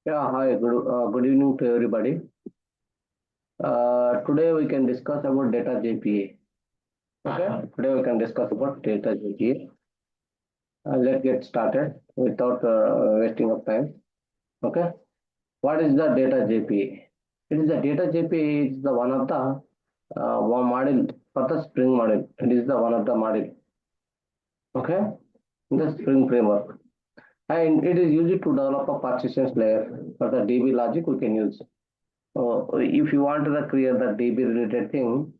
Yeah, hi, good evening to everybody. Today we can discuss about data JPA. Okay, today we can discuss about data JPA. Let's get started without wasting of time. Okay, what is the data JPA? It is the data JPA is the one of the one model for the Spring model. It is the one of the model. Okay, in the Spring framework, and it is used to develop a persistence layer for the DB logic. We can use. If you want to create the DB related thing,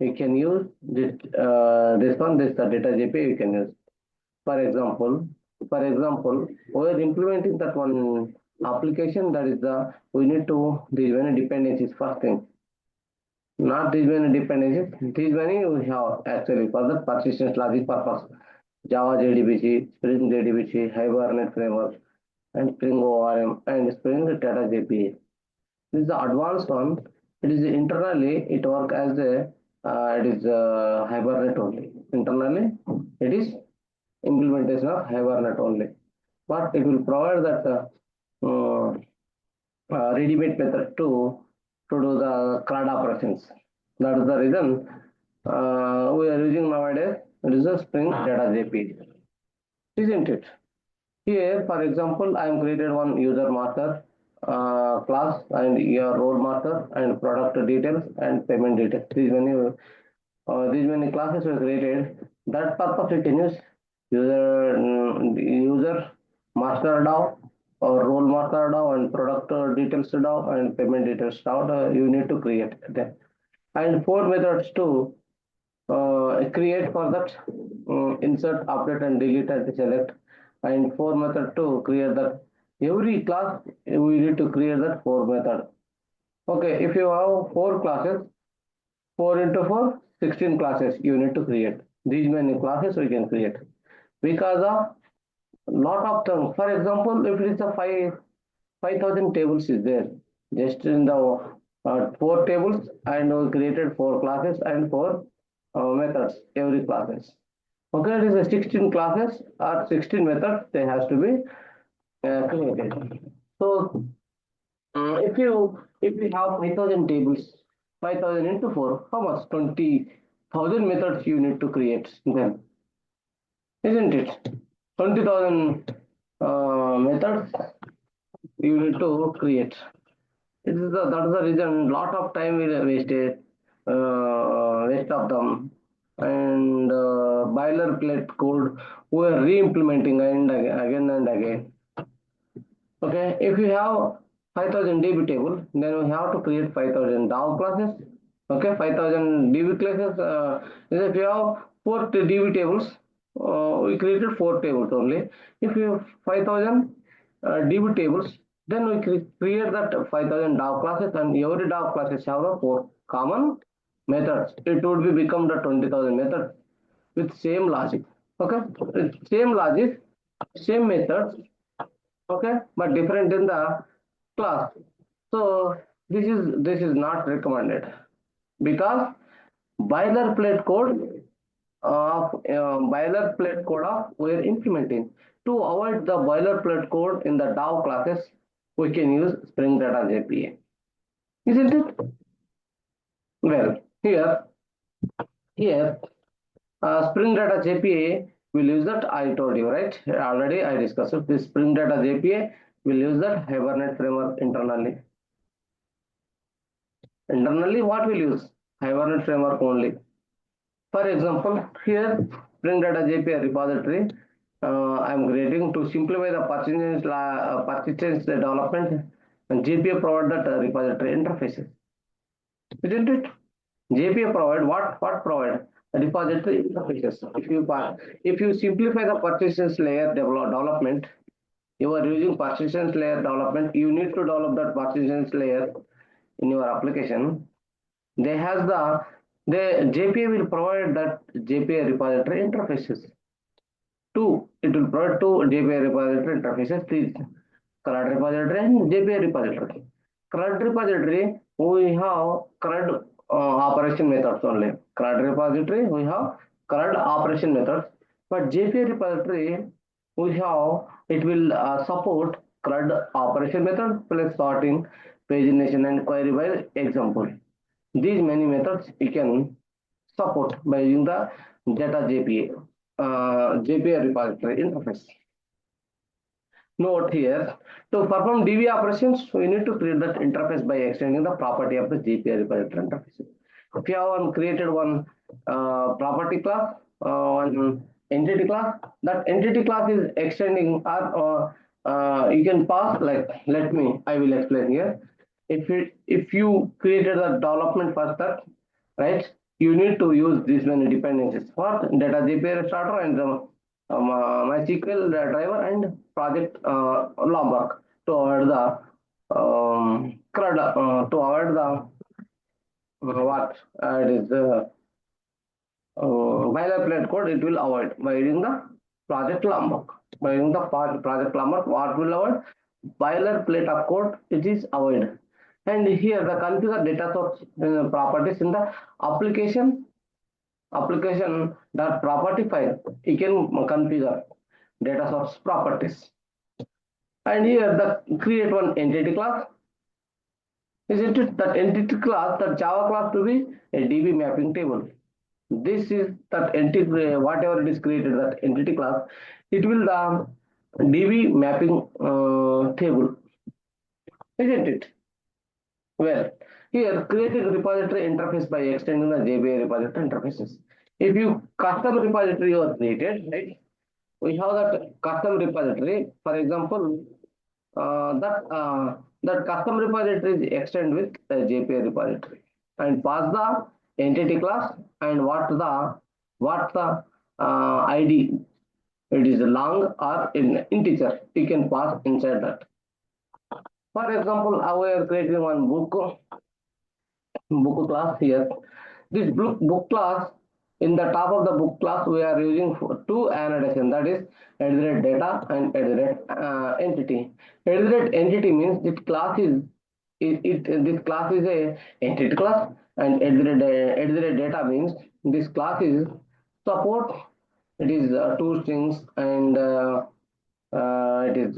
you can use this one, this the data JPA you can use. For example, we are implementing that one application, that is the we need to these many dependencies first thing. Not these many dependencies, these many we have actually for the persistence logic purpose. Java JDBC, Spring JDBC, Hibernate Framework, and Spring ORM and Spring Data JPA. This is the advanced one. It is internally it work as a it is Hibernate only. Internally it is implementation of Hibernate only, but it will provide that ready-made method to do the CRUD operations. That is the reason we are using nowadays. It is a Spring Data JPA, isn't it? Here, for example, I am created one user master class and your role master and product details and payment details. These many classes were created. That purpose we can use user master DAO or role master DAO and product details DAO and payment details DAO. You need to create them. And four methods to create for that insert, update, and delete and select. And four method to create that every class we need to create that four method. Okay, if you have four classes, 4 into 4, 16 classes you need to create. These many classes we can create because of lot of things. For example, if it is a 5,000 tables is there, just in the four tables, and we created four classes and four methods every classes. Okay, it is a 16 classes or 16 methods they has to be created. So if you have 5,000 tables, 5,000 into 4, how much? 20,000 methods you need to create then, isn't it? 20,000 methods you need to create. That is the reason lot of time we wasted, waste of them, and boilerplate code we are re-implementing and again and again. Okay, if you have 5,000 DB table, then we have to create 5,000 DAO classes. Okay, 5,000 DB classes. If you have four DB tables, we created four tables only. If you have 5,000 DB tables, then we create that 5,000 DAO classes, and every DAO classes have the four common methods. It would be become the 20,000 methods with same logic. Okay, same logic, same methods, okay, but different in the class. So this is not recommended because boilerplate code of we're implementing. To avoid the boilerplate code in the DAO classes, we can use Spring Data JPA, isn't it? Well, here Spring Data JPA will use that. I told you, right? Already I discussed it. This Spring Data JPA will use that Hibernate framework internally. Internally, what will use? Hibernate framework only. For example, here Spring Data JPA repository I am creating to simplify the persistence development, and JPA provide that repository interfaces. Isn't it? JPA provide what provide? Repository interfaces. If you simplify the persistence layer development, you are using persistence layer development. You need to develop that persistence layer in your application. They has the JPA will provide that JPA repository interfaces. It will provide two JPA repository interfaces. Please, CRUD repository and JPA repository. CRUD repository we have CRUD operation methods only. CRUD repository we have CRUD operation methods, but JPA repository we have it will support CRUD operation method plus sorting, pagination, and query by example. These many methods you can support by using the data JPA, JPA repository interface. Note here, to perform DB operations, we need to create that interface by extending the property of the JPA repository interface. If you have created one property class, one entity class, that entity class is extending or you can pass like, I will explain here. If you created the development for that, right, you need to use these many dependencies for data JPA starter and MySQL driver and project Lombok to avoid the CRUD, to avoid the what it is boilerplate code. It will avoid by using the project Lombok. By using the project Lombok, what will avoid boilerplate of code, it is avoided. And here the configure data source properties in the application dot property file. You can configure data source properties. And here the create one entity class. Isn't it that entity class, that Java class to be a DB mapping table? This is that entity, whatever it is created, that entity class, it will the DB mapping table, isn't it? Well, here creating repository interface by extending the JPA repository interfaces. If you custom repository you have created, right? We have that custom repository. For example, that custom repository is extend with the JPA repository and pass the entity class and what the ID. It is long or in integer. You can pass inside that. For example, we are creating one book class here. This book class, in the top of the book class, we are using two annotation, that is @data and @entity. @entity means this class is this class is a entity class, and @data means this class is support. It is two strings and it is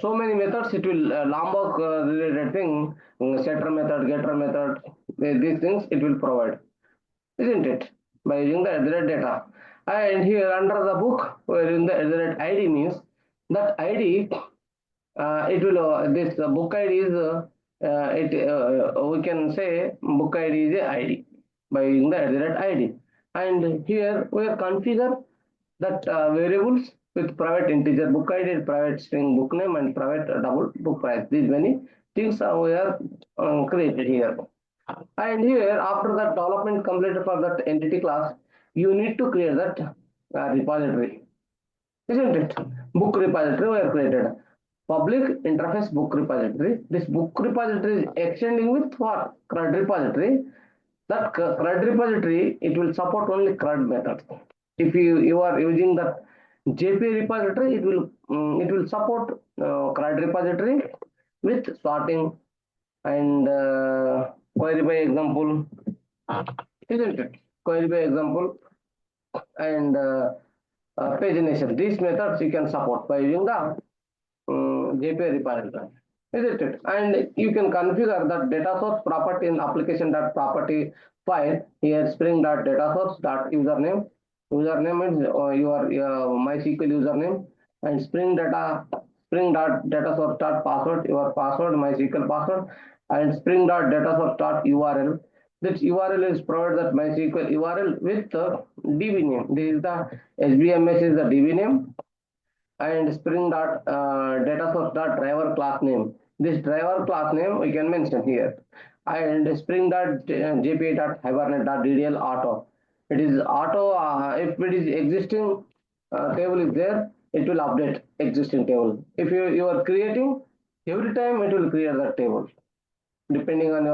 so many methods. It will Lombok related thing, setter method, getter method, these things it will provide, isn't it? By using the data. And here under the book, we're using the ID means that ID, it will this book ID is we can say book ID is a ID by using the ID. And here we are configure that variables with private integer book ID, private string book name, and private double book price. These many things we are created here. And here, after that development completed for that entity class, you need to create that repository, isn't it? Book repository we are created. Public interface book repository. This book repository is extending with what? CRUD repository. That CRUD repository, it will support only CRUD methods. If you are using the JPA repository, it will support CRUD repository with sorting and query by example, isn't it? Query by example and pagination. These methods you can support by using the JPA repository, isn't it? And you can configure that data source property in application.property file. Here spring.data source username. Username is your MySQL username, and spring.data source password, your password, MySQL password, and spring.data source URL. This URL is provided that MySQL URL with the DB name. This is the SBMS is the DB name, and spring.data source driver class name. This driver class name we can mention here, and spring.jpa.hibernate.ddl auto. It is auto. If it is existing table is there, it will update existing table. If you are creating, every time it will create that table. Depending on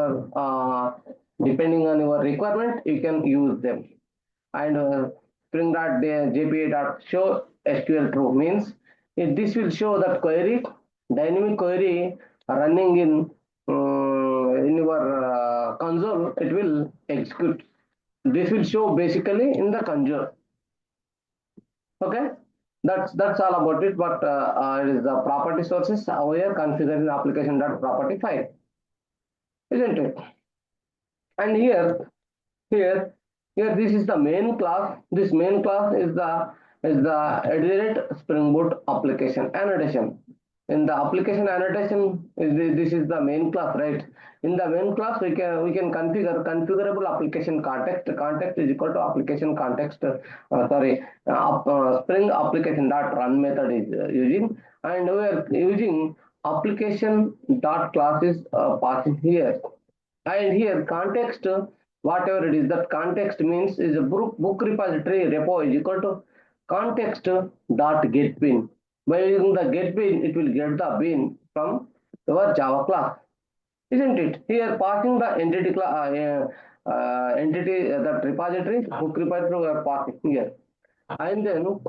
your requirement, you can use them. And spring.jpa.show SQL true means this will show that query, dynamic query running in your console. It will execute. This will show basically in the console. Okay. That's all about it. But it is the property sources over here configuring application dot property file, isn't it? And here here this is the main class. This main class is the edit Spring Boot application annotation. In the application annotation, this is the main class, right? In the main class, we can configure configurable application context. Context is equal to application context. Spring application dot run method is using, and we are using application dot class is passing here. And here context, whatever it is, that context means is a book repository repo is equal to context dot get bin. By using the get bin, it will get the bin from your Java class, isn't it? Here passing the entity class, entity that repository book repository we are passing here, and then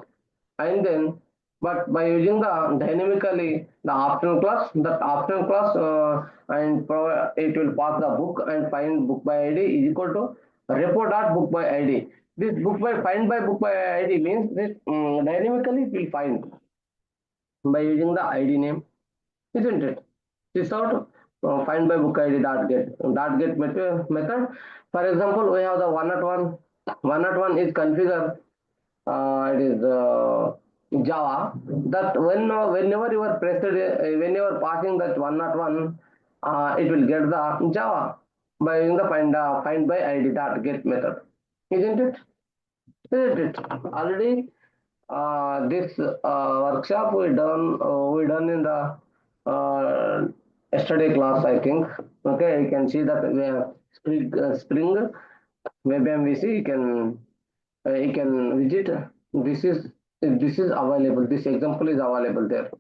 but by using the dynamically the optional class, that optional class and it will pass the book and find book by id is equal to repo dot book by id. This book by find by book by id means this dynamically it will find by using the id name, isn't it? This out find by book id dot get method. For example, we have the 101 is configure, it is Java, that whenever you are pressed, when you are passing that 101, it will get the Java by using the find by id dot get method, isn't it? Isn't it? Already this workshop we done in the yesterday class, I think. Okay, you can see that we have Spring Web MVC. You can visit. This is available. This example is available there.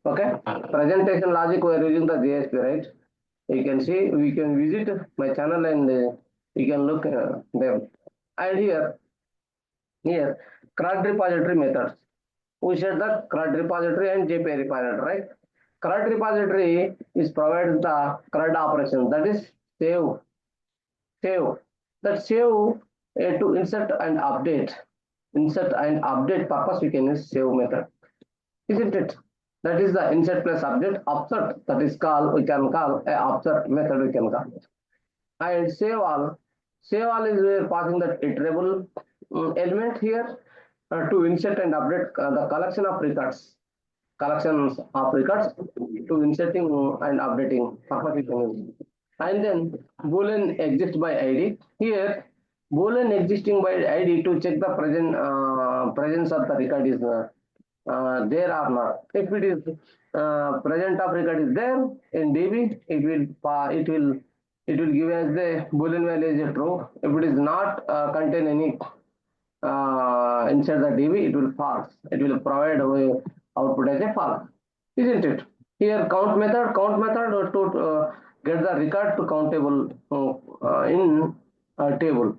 Okay. Presentation logic we are using the JSP, right? You can see, we can visit my channel and you can look them. And here CRUD repository methods. We said that CRUD repository and JPA repository, right? CRUD repository is provides the CRUD operation, that is save. That save to insert and update purpose we can use save method, isn't it? That is the insert plus update. Upsert, that is call, we can call a upsert method, we can call it. And save all is passing that iterable element here to insert and update the collections of records to inserting and updating purpose we can use. And then boolean exist by id. Here boolean existing by id to check the presence of the record is there or not. If it is present of record is there in db, it will give as the boolean value is a true. If it is not contain any inside the db, it will false. It will provide output as a false, isn't it? Here count method to get the record to countable in table,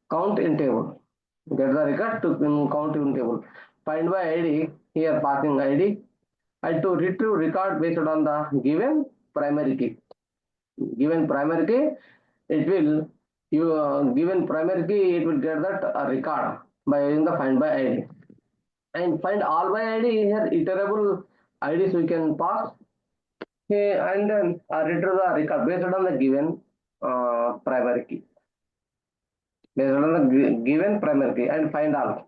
count in table, get the record to count in table. Find by id, here passing id, and to retrieve record based on the given primary key. Given primary key, it will given primary key, it will get that record by using the find by id. And find all by id, here iterable ids we can pass. Okay, and then retrieve the record based on the given primary key. Based on the given primary key, and find all.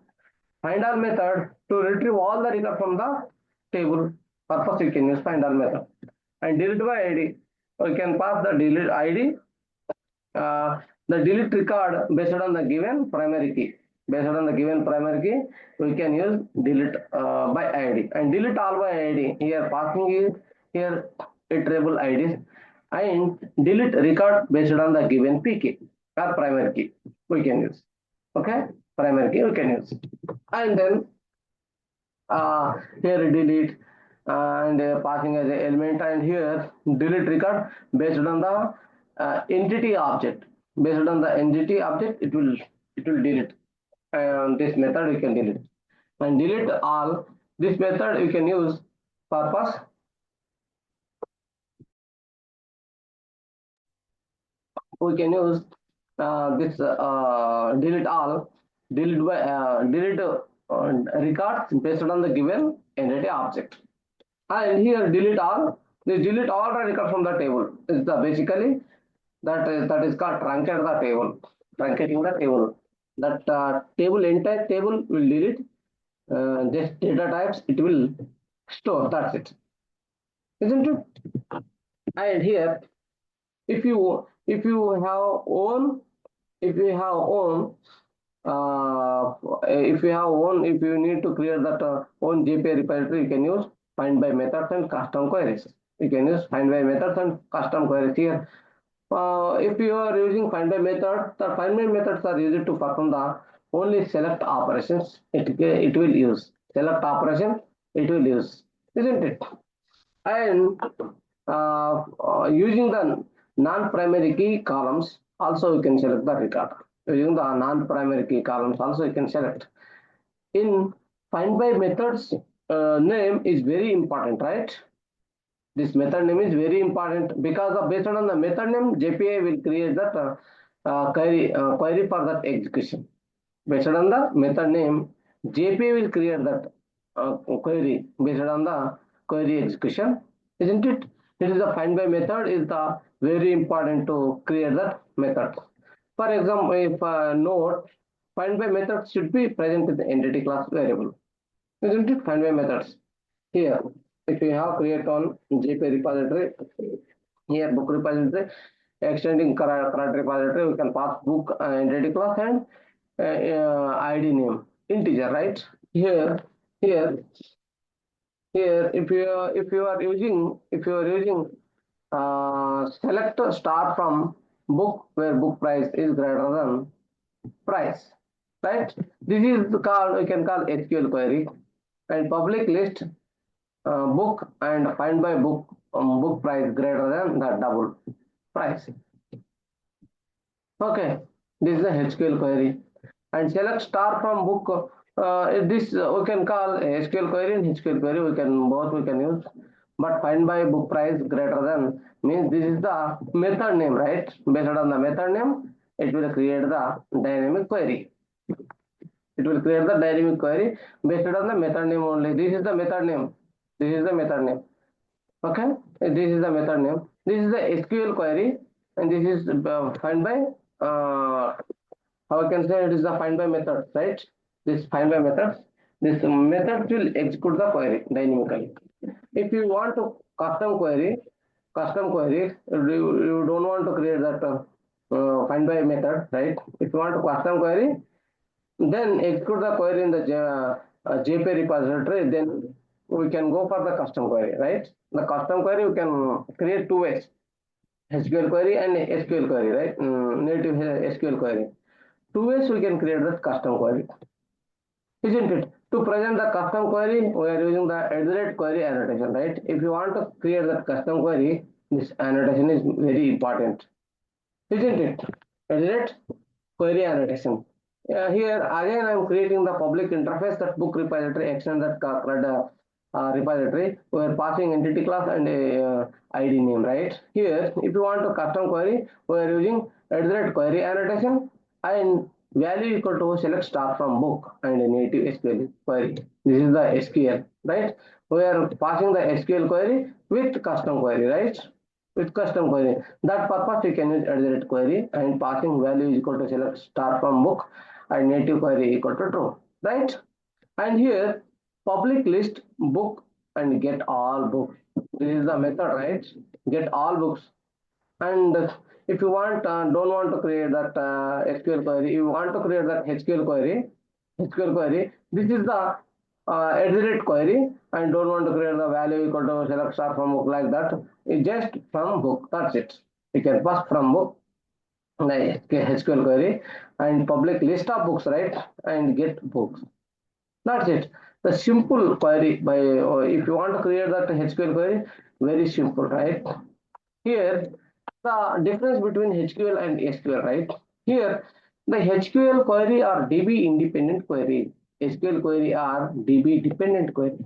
Find all method to retrieve all the record from the table. Purpose you can use find all method. And delete by id, we can pass the delete id, the delete record based on the given primary key. Based on the given primary key, we can use delete by id, and delete all by id. Here passing is here iterable ids, and delete record based on the given pk or primary key we can use. Okay, primary key we can use, and then here delete and passing as an element, and here delete record based on the entity object. Based on the entity object, it will delete. And this method we can delete, and delete all. This method we can use purpose. We can use this delete all, delete by delete records based on the given entity object. And here delete all. This delete all the records from the table. Is the basically that is called truncate the table. Truncating the table. That table entire table will delete. Just data types it will store. That's it, isn't it? And here, if you have own if you have own if you need to create that own JPA repository, you can use find by methods and custom queries. You can use find by methods and custom queries here. If you are using find by method, the find by methods are used to perform the only select operations. It will use select operation. It will use, isn't it? And using the non-primary key columns, also you can select the record. Using the non-primary key columns, also you can select. In find by methods, name is very important, right? This method name is very important because based on the method name, JPA will create that query for that execution. Based on the method name, JPA will create that query based on the query execution, isn't it? It is the find by method is the very important to create that method. For example, if note find by method should be present in the entity class variable, isn't it? Find by methods here. If you have create on JPA repository, here book repository, extending current repository, we can pass book entity class and ID name integer, right? Here if you are using select a star from book where book price is greater than price, right? This is called, we can call SQL query. And public list book and find by book book price greater than the double price. Okay, this is the SQL query. And select star from book. This we can call SQL query and SQL query. We can use. But find by book price greater than means this is the method name, right? Based on the method name, it will create the dynamic query. It will create the dynamic query based on the method name only. This is the method name. This is the method name. Okay, this is the method name. This is the SQL query, and this is find by how I can say it is the find by method, right? This find by method. This method will execute the query dynamically. If you want to custom query, you don't want to create that find by method, right? If you want to custom query, then execute the query in the JPA repository, then we can go for the custom query, right? The custom query we can create two ways, SQL query and SQL query, right? Native SQL query. Two ways we can create this custom query, isn't it? To present the custom query, we are using the query annotation, right? If you want to create the custom query, this annotation is very important, isn't it? Query annotation. Here again I am creating the public interface that book repository extend that repository. We are passing entity class and ID name, right? Here if you want to custom query, we are using query annotation and value equal to select star from book and a native SQL query. This is the SQL, right? We are passing the SQL query with custom query, right? With custom query. That purpose you can use query and passing value is equal to select star from book and native query equal to true, right? And here public list book and get all books. This is the method, right? Get all books. And if you want don't want to create that SQL query, you want to create that SQL query. This is the query and don't want to create the value equal to select star from book like that. It's just from book. That's it. You can pass from book the SQL query and public list of books, right? And get books. That's it. The simple query by if you want to create that SQL query, very simple, right? Here the difference between HQL and SQL, right? Here the HQL query are DB independent query. SQL query are DB dependent query.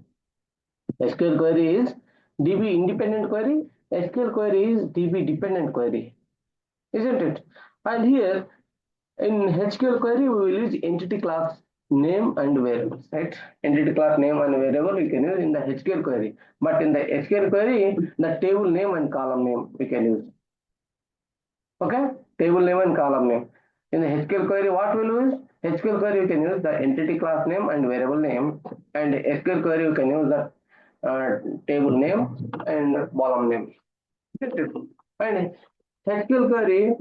SQL query is DB independent query. SQL query is DB dependent query, isn't it? And here in HQL query we will use entity class name and variables, right? Entity class name and variable we can use in the SQL query, but in the SQL query, the table name and column name we can use. Okay, table name and column name. In the SQL query, what will use? SQL query you can use the entity class name and variable name, and SQL query you can use the table name and column name. And SQL query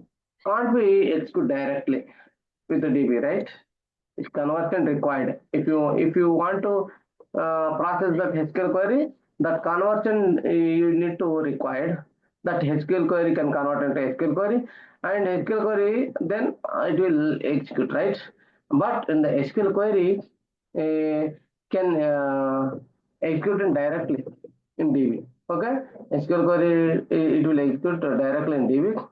can't be executed directly with the DB, right? It's conversion required. If you want to process that SQL query, that conversion you need to required. That SQL query can convert into SQL query, and SQL query then it will execute, right? But in the SQL query can execute it directly in DB. Okay, SQL query it will execute directly in DB.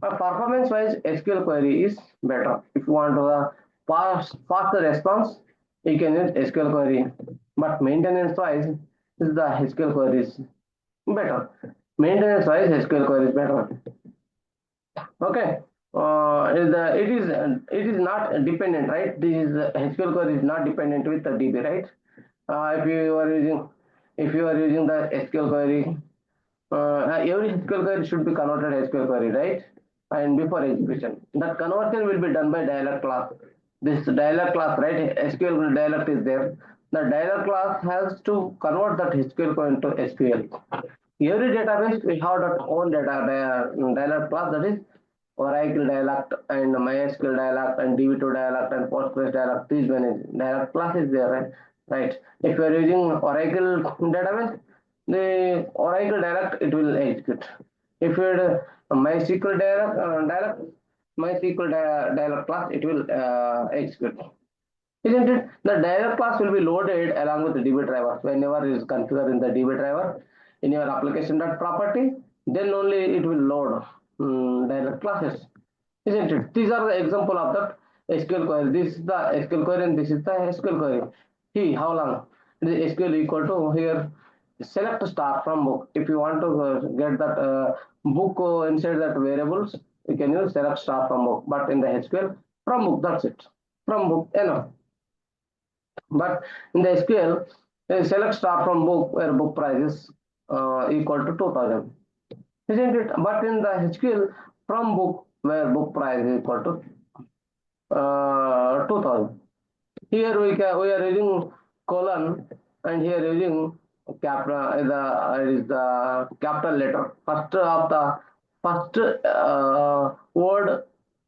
Performance wise, SQL query is better. If you want to faster response, you can use SQL query. But maintenance wise, is the SQL query is better. Maintenance wise, SQL query is better. Okay. It is not dependent, right? This is SQL query is not dependent with the DB, right? If you are using the SQL query, every SQL query should be converted SQL query, right? And before execution, that conversion will be done by dialog class. This dialog class, right? SQL dialog is there. The dialog class has to convert that SQL query into SQL. Every database we have that own dialog class, that is Oracle dialect and MySQL dialect and DB2 dialect and Postgres dialect. These many dialog class is there, right? If you are using Oracle database, the Oracle dialect it will execute. If you had MySQL dialog class, it will execute. Isn't it? The dialog class will be loaded along with the DB driver. Whenever it is configured in the DB driver in your application.property, then only it will load dialog classes. Isn't it? These are the example of that SQL query. This is the SQL query and this is the SQL query. See how long? The SQL equal to here select star from book. If you want to get that book inside that variables, you can use select star from book. But in the SQL, from book, that's it. From book, enough. But in the SQL, select star from book where book price is equal to 2000. Isn't it? But in the SQL, from book where book price is equal to 2000. Here we are using colon, and here using capital is the capital letter. First of the first word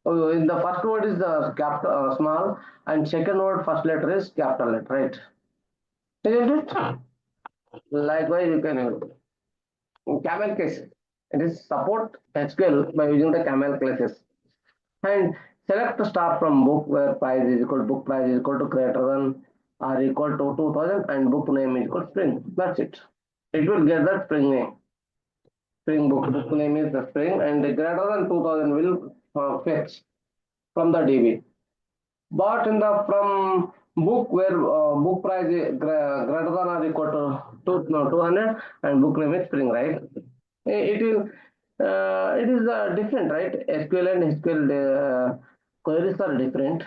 in the first word is the capital small, and second word first letter is capital letter, right? Isn't it? Likewise, you can use camel case. It is support SQL by using the camel cases. And select the star from book where price is equal to book price is equal to greater than or equal to 2000 and book name is equal to spring. That's it. It will get the spring name. Spring book name is the spring, and the greater than 2000 will fetch from the DB. But in the from book where book price is greater than or equal to 200 and book name is spring, right? It will it is different, right? SQL and SQL queries are different.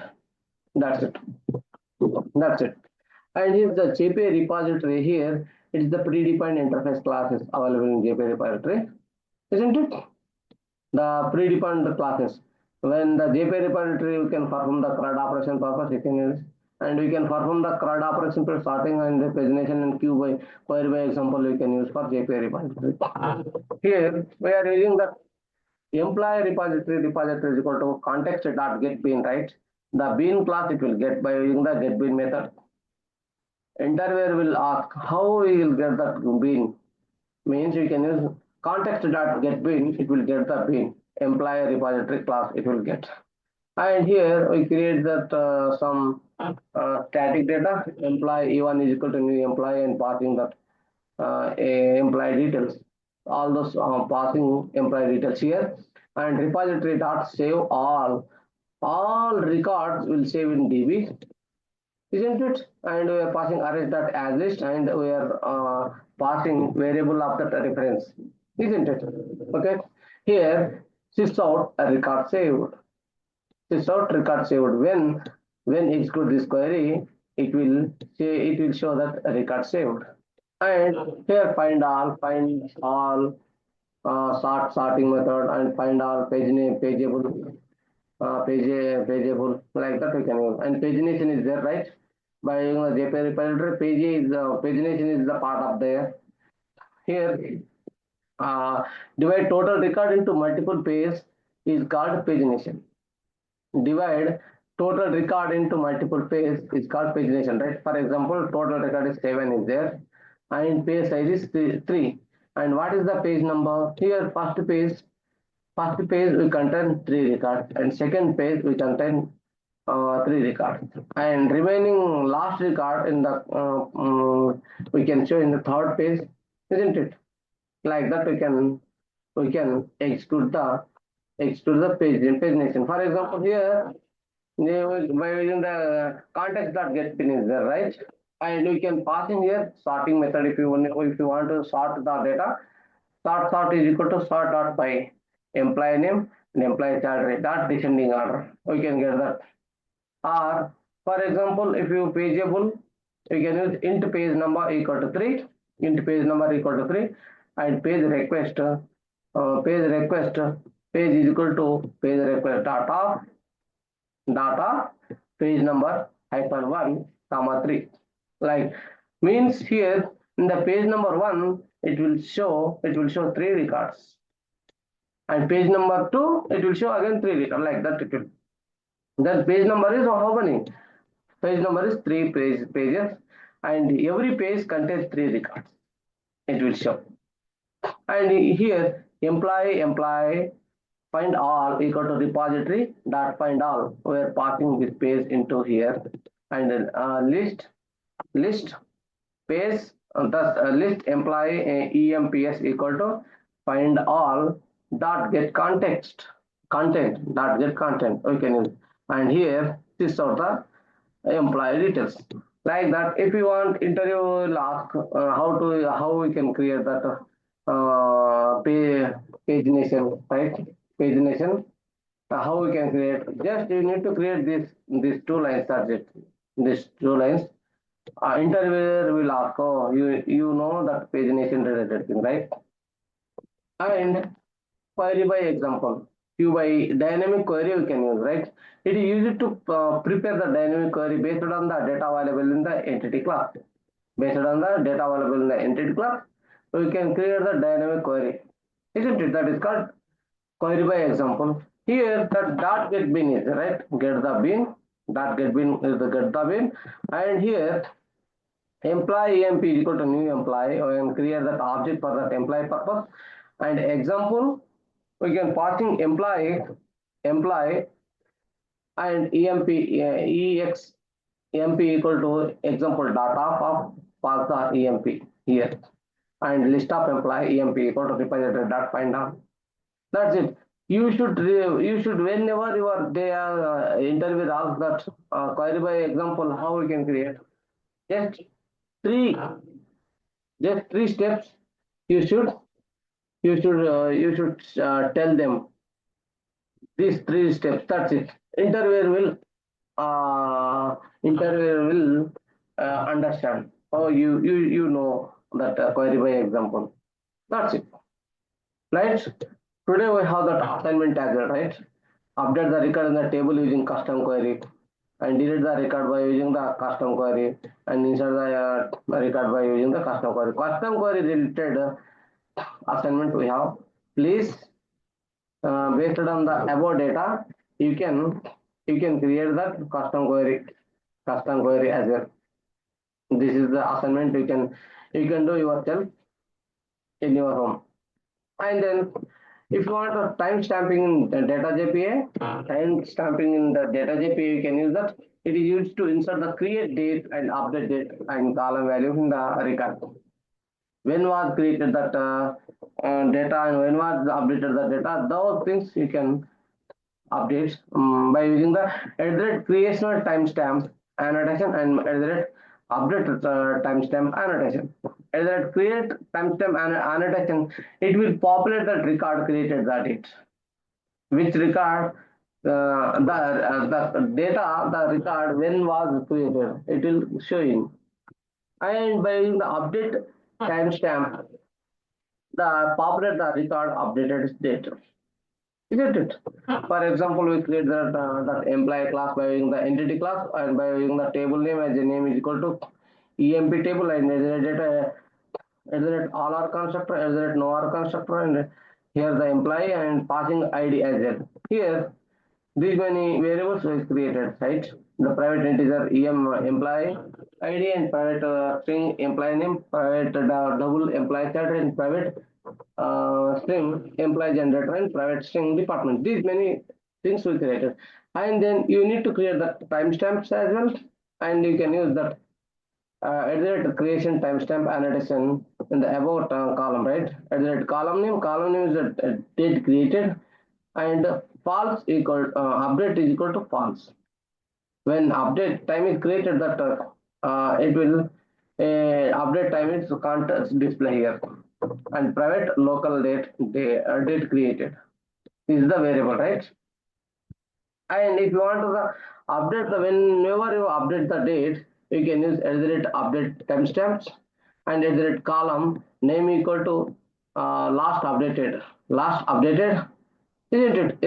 That's it. That's it. And here's the JPA repository. Here it is the predefined interface classes available in JPA repository, isn't it? The predefined classes. When the JPA repository, we can perform the CRUD operation purpose, you can use, and we can perform the CRUD operation for sorting and the pagination and queue by query by example we can use for JPA repository. Here we are using the employee repository is equal to context.getBean, right? The bean class it will get by using the getBean method. Interviewer will ask how we will get that bean. Means we can use context.getBean, it will get the bean. Employee repository class it will get. And here we create that some static data. Employee E1 is equal to new employee and passing that employee details. All those passing employee details here. And repository dot save all records will save in DB, isn't it? And we are passing arrays dot as list, and we are passing variable of that reference, isn't it? Okay. Here sys out a record saved. Sys out record saved when when execute this query, it will show that record saved. And here find all, sorting method, and find all page name pageable, pageable, like that we can use. And pagination is there, right? By using the JPA repository, pagination is the part of there. Here, divide total record into multiple pages is called pagination. Divide total record into multiple pages is called pagination, right? For example, total record is 7 is there, and page size is 3. And what is the page number? Here, first page will contain 3 records, and second page will contain 3 records, and remaining last record in the we can show in the third page, isn't it? Like that we can execute the pagination. For example, here by using the context.getPin is there, right? And we can pass in here sorting method. If you want to sort the data, sort is equal to sort dot by employee name and employee salary dot descending order. We can get that. Or for example, if you pageable, you can use int page number equal to 3, int page number equal to 3, and page request page is equal to page request data page number -1, 3. Like, means here in the page number 1 it will show 3 records, and page number 2 it will show again 3 records, like that it will. That page number is how many? Page number is 3 pages, and every page contains 3 records. It will show. And here employee find all equal to repository dot find all. We are passing this page into here, and list page, thus list employee EMPS equal to find all dot get content dot get content. We can use, and here this are the employee details. Like that, if you want interview, will ask how we can create that pagination, right? Pagination, how we can create? Just you need to create these 2 lines. That's it. These 2 lines. Interviewer will ask, oh, you know that pagination related thing, right? And query by example. By dynamic query we can use, right? It is used to prepare the dynamic query based on the data available in the entity class. Based on the data available in the entity class, we can create the dynamic query, isn't it? That is called query by example. Here the dot get bin is right. Get the bin. Dot get bin is the get the bin, and here employee EMP is equal to new employee. We can create that object for that employee purpose. And example, we can passing employee and EMP EX EMP equal to example data of pass the EMP here, and list of employee EMP equal to repository dot find all. That's it. You should whenever you are there interview ask that query by example how we can create, just three steps. You should tell them these 3 steps. That's it. Interviewer will understand. Oh, you know that query by example. That's it. Right. Today we have that assignment tag, right? Update the record in the table using custom query, and delete the record by using the custom query, and insert the record by using the custom query. Custom query related assignment we have. Please, based on the above data, you can create that custom query as well. This is the assignment you can do yourself in your home. And then if you want a time stamping in the data JPA, you can use that. It is used to insert the create date and update date and column value in the record. When was created that data and when was updated the data, those things you can update by using the creational timestamp annotation and update timestamp annotation. Create timestamp annotation, it will populate that record created that it. Which record the data, the record when was created, it will showing. And by using the update timestamp, the populate the record updated data. Isn't it? For example, we create that employee class by using the entity class and by using the table name as a name is equal to emp table and as a data as a all are constructor as a no are constructor and here the employee and passing id as well. Here these many variables were created, right? The private integer employee ID and private string employee name, private double employee set and private string employee generator and private string department. These many things we created. And then you need to create the timestamps as well. And you can use that at the creation timestamp annotation in the about column, right? At the column name is the date created and false equal update is equal to false. When update time is created, that it will update time is can't display here. And private local date created is the variable, right? And if you want to update the whenever you update the date, you can use update timestamps and column name equal to last updated. Last updated, isn't it?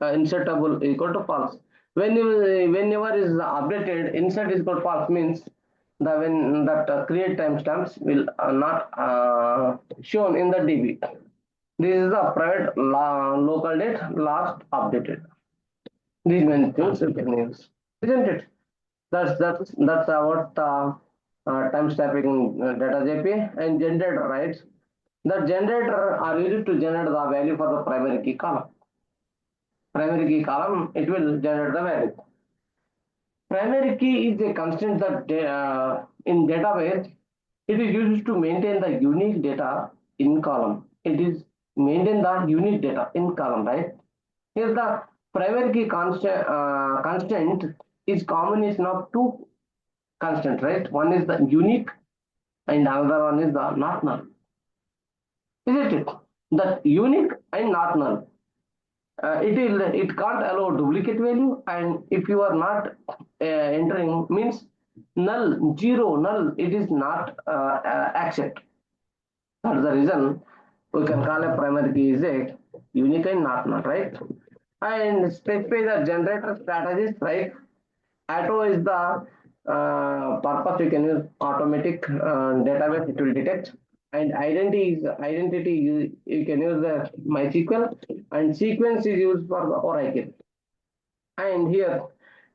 Insertable equal to false. Whenever is updated, insert is equal to false means the when that create timestamps will not shown in the DB. This is the private local date last updated. These many things you can use, isn't it? That's about time stamping data JPA and generator, right? The generator are used to generate the value for the primary key column. Primary key column, it will generate the value. Primary key is a constant that in database it is used to maintain the unique data in column. It is maintain the unique data in column, right? Here the primary key constant is combination of two constants, right? One is the unique and another one is the not null. Isn't it? That unique and not null. It can't allow duplicate value, and if you are not entering means null, zero, null, it is not accept. That's the reason we can call a primary key is a unique and not null, right? And specify the generator strategies, right? Auto is the purpose. You can use automatic database, it will detect. And identity you can use the MySQL, and sequence is used for the Oracle. And here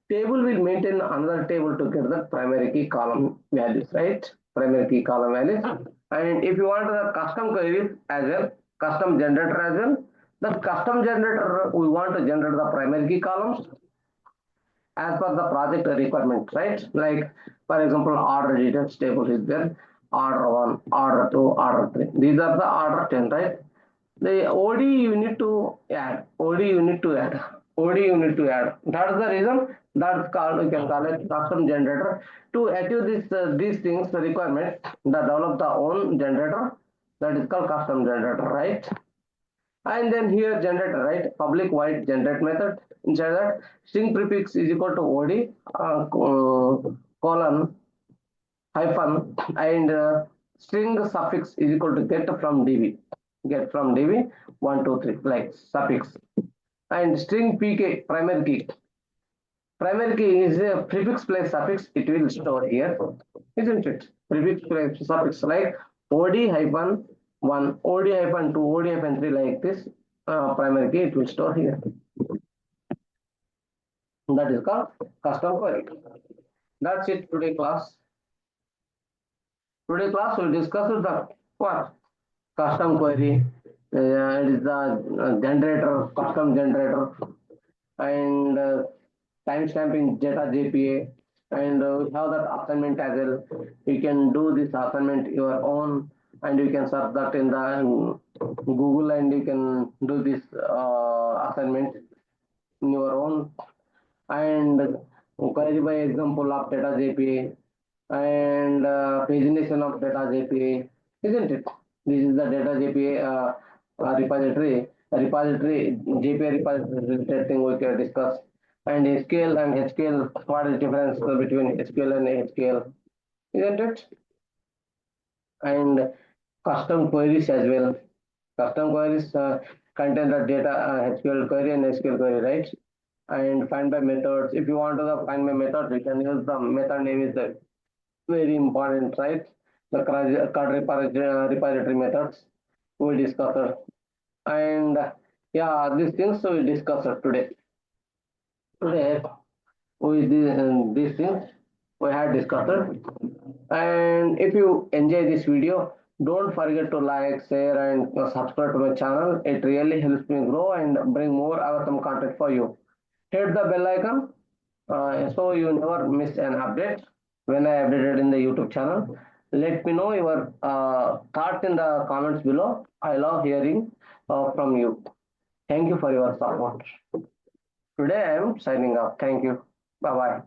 table will maintain another table to get the primary key column values, right? Primary key column values. And if you want the custom queries as well, custom generator as well, the custom generator we want to generate the primary key columns as per the project requirement, right? Like for example, order details table is there, order 1, order 2, order 3. These are the order 10, right? The OD you need to add, OD you need to add, OD you need to add. That's the reason that's called, you can call it custom generator. To achieve this these things, the requirement, that develop the own generator, that is called custom generator, right? And then here generator, right? Public void generate method. Inside that string prefix is equal to OD colon hyphen and string suffix is equal to get from DB. Get from DB 1, 2, 3 like suffix. And string PK primary key. Primary key is a prefix plus suffix. It will store here, isn't it? Prefix plus suffix like OD hyphen 1, OD hyphen 2, OD hyphen 3 like this. Primary key it will store here. That is called custom query. That's it today class. Today class will discuss the what? Custom query. It is the generator, custom generator, and time stamping data JPA, and we have that assignment as well. You can do this assignment your own, and you can search that in the Google, and you can do this assignment in your own. And query by example of data JPA and pagination of data JPA, isn't it? This is the data JPA repository repository, JPA repository related thing we can discuss, and SQL and HQL. What is the difference between SQL and HQL? Isn't it? And custom queries as well. Custom queries contain the data SQL query and SQL query, right? And find by methods. If you want to find by method, you can use the method name is the very important, right? The card repository methods we discussed. And yeah, these things we discussed today. Today, with these things we had discussed. And if you enjoy this video, don't forget to like, share, and subscribe to my channel. It really helps me grow and bring more awesome content for you. Hit the bell icon so you never miss an update when I updated in the YouTube channel. Let me know your thoughts in the comments below. I love hearing from you. Thank you for your support. Today I am signing off. Thank you. Bye bye.